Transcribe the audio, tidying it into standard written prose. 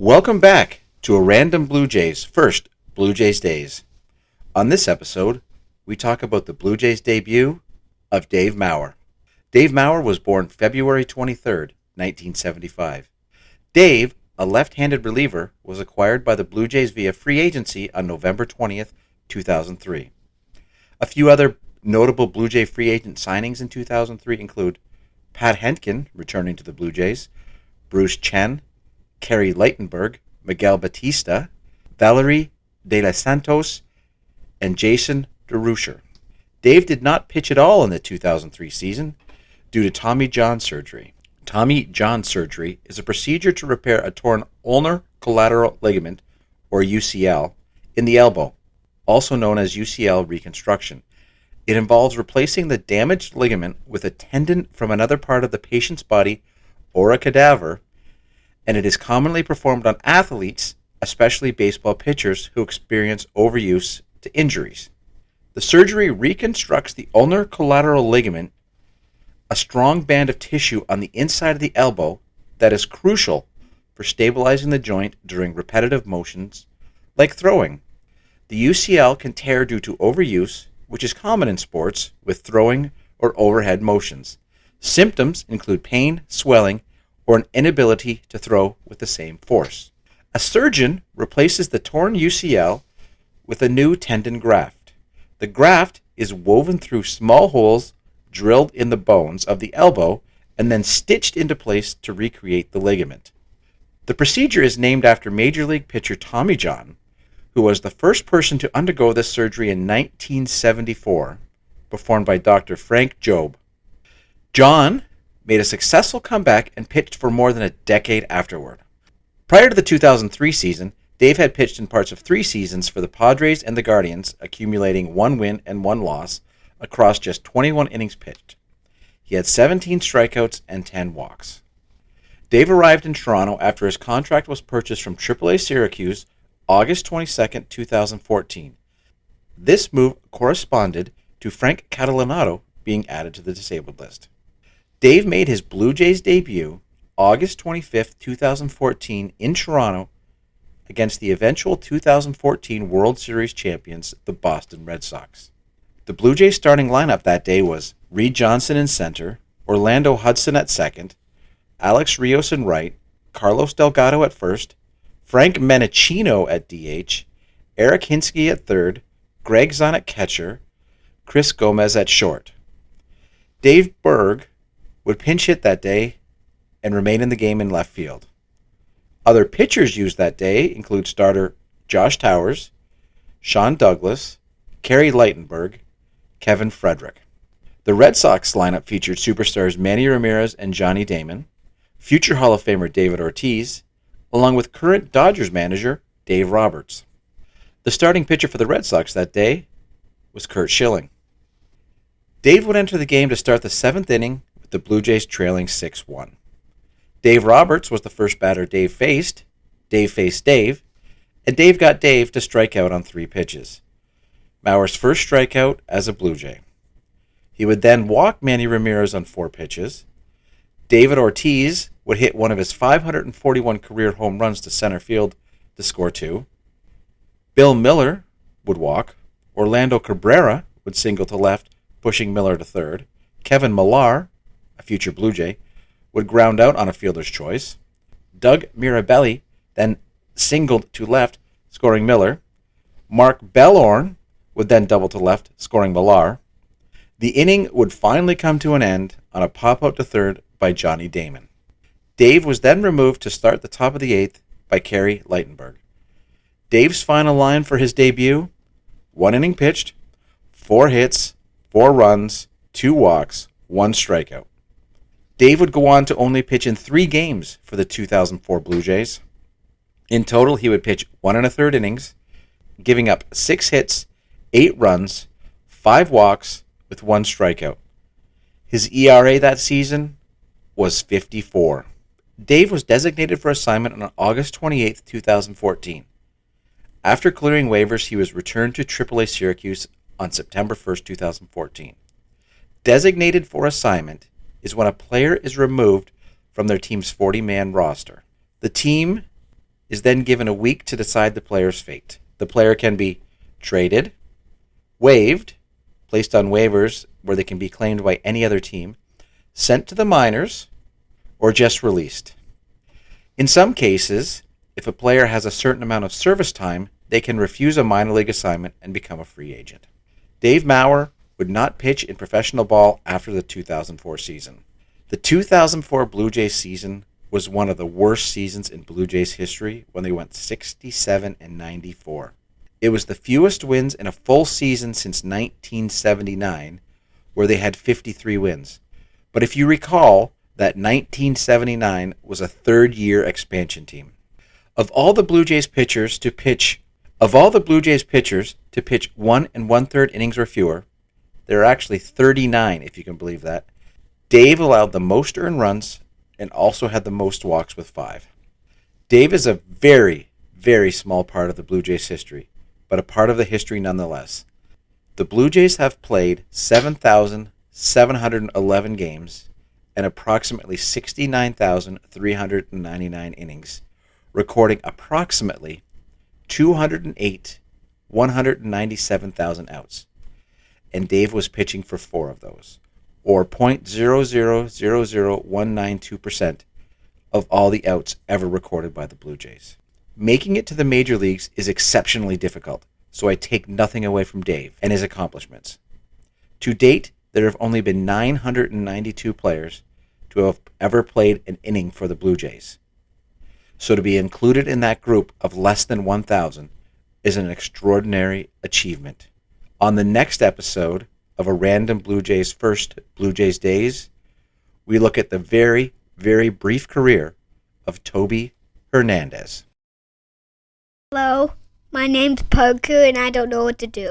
Welcome back to a random Blue Jays first Blue Jays Days. On this episode, we talk about the Blue Jays debut of Dave Maurer. Dave Maurer was born February 23rd, 1975. Dave, a left-handed reliever, was acquired by the Blue Jays via free agency on November 20th, 2003. A few other notable Blue Jay free agent signings in 2003 include Pat Hentgen returning to the Blue Jays, Bruce Chen, Kerry Leitenberg, Miguel Batista, Valerie De Los Santos, and Jason DeRuscher. Dave did not pitch at all in the 2003 season due to Tommy John surgery. Tommy John surgery is a procedure to repair a torn ulnar collateral ligament, or UCL, in the elbow, also known as UCL reconstruction. It involves replacing the damaged ligament with a tendon from another part of the patient's body or a cadaver, and it is commonly performed on athletes, especially baseball pitchers, who experience overuse to injuries. The surgery reconstructs the ulnar collateral ligament, a strong band of tissue on the inside of the elbow that is crucial for stabilizing the joint during repetitive motions like throwing. The UCL can tear due to overuse, which is common in sports with throwing or overhead motions. Symptoms include pain, swelling, or an inability to throw with the same force. A surgeon replaces the torn UCL with a new tendon graft. The graft is woven through small holes drilled in the bones of the elbow and then stitched into place to recreate the ligament. The procedure is named after Major League pitcher Tommy John, who was the first person to undergo this surgery in 1974, performed by Dr. Frank Jobe. John made a successful comeback and pitched for more than a decade afterward. Prior to the 2003 season, Dave had pitched in parts of 3 seasons for the Padres and the Guardians, accumulating 1 win and 1 loss across just 21 innings pitched. He had 17 strikeouts and 10 walks. Dave arrived in Toronto after his contract was purchased from AAA Syracuse August 22, 2014. This move corresponded to Frank Catalanato being added to the disabled list. Dave made his Blue Jays debut August 25, 2014 in Toronto against the eventual 2014 World Series champions, the Boston Red Sox. The Blue Jays starting lineup that day was Reed Johnson in center, Orlando Hudson at second, Alex Rios in right, Carlos Delgado at first, Frank Menachino at DH, Eric Hinsky at third, Greg Zahn at catcher, Chris Gomez at short. Dave Berg would pinch hit that day and remain in the game in left field. Other pitchers used that day include starter Josh Towers, Sean Douglas, Kerry Leitenberg, Kevin Frederick. The Red Sox lineup featured superstars Manny Ramirez and Johnny Damon, future Hall of Famer David Ortiz, along with current Dodgers manager Dave Roberts. The starting pitcher for the Red Sox that day was Curt Schilling. Dave would enter the game to start the 7th inning with the Blue Jays trailing 6-1. Dave Roberts was the first batter Dave faced Dave, and Dave got Dave to strike out on 3 pitches. Maurer's first strikeout as a Blue Jay. He would then walk Manny Ramirez on 4 pitches. David Ortiz would hit one of his 541 career home runs to center field to score 2. Bill Miller would walk. Orlando Cabrera would single to left, pushing Miller to third. Kevin Millar, a future Blue Jay, would ground out on a fielder's choice. Doug Mirabelli then singled to left, scoring Miller. Mark Bellorn would then double to left, scoring Millar. The inning would finally come to an end on a pop-out to third by Johnny Damon. Dave was then removed to start the top of the 8th by Kerry Leitenberg. Dave's final line for his debut: 1 inning pitched, 4 hits, 4 runs, 2 walks, 1 strikeout. Dave would go on to only pitch in 3 games for the 2004 Blue Jays. In total, he would pitch 1 1/3 innings, giving up 6 hits, 8 runs, 5 walks, with 1 strikeout. His ERA that season was 54. Dave was designated for assignment on August 28, 2014. After clearing waivers, he was returned to AAA Syracuse on September 1, 2014. Designated for assignment is when a player is removed from their team's 40-man roster. The team is then given a week to decide the player's fate. The player can be traded, waived, placed on waivers where they can be claimed by any other team, sent to the minors, or just released. In some cases, if a player has a certain amount of service time, they can refuse a minor league assignment and become a free agent. Dave Maurer would not pitch in professional ball after the 2004 season. The 2004 Blue Jays season was one of the worst seasons in Blue Jays history when they went 67-94. It was the fewest wins in a full season since 1979, where they had 53 wins. But if you recall, that 1979 was a third-year expansion team. Of all the Blue Jays pitchers to pitch 1 1/3 innings or fewer, there are actually 39, if you can believe that. Dave allowed the most earned runs and also had the most walks with 5. Dave is a very, very small part of the Blue Jays history, but a part of the history nonetheless. The Blue Jays have played 7,711 games and approximately 69,399 innings, recording approximately 208 197,000 outs. And Dave was pitching for 4 of those, or 0.0000192% of all the outs ever recorded by the Blue Jays. Making it to the major leagues is exceptionally difficult, so I take nothing away from Dave and his accomplishments. To date, there have only been 992 players to have ever played an inning for the Blue Jays. So to be included in that group of less than 1,000 is an extraordinary achievement. On the next episode of A Random Blue Jays First Blue Jays Days, we look at the very, very brief career of Hernandez. Hello, my name's Parker and I don't know what to do.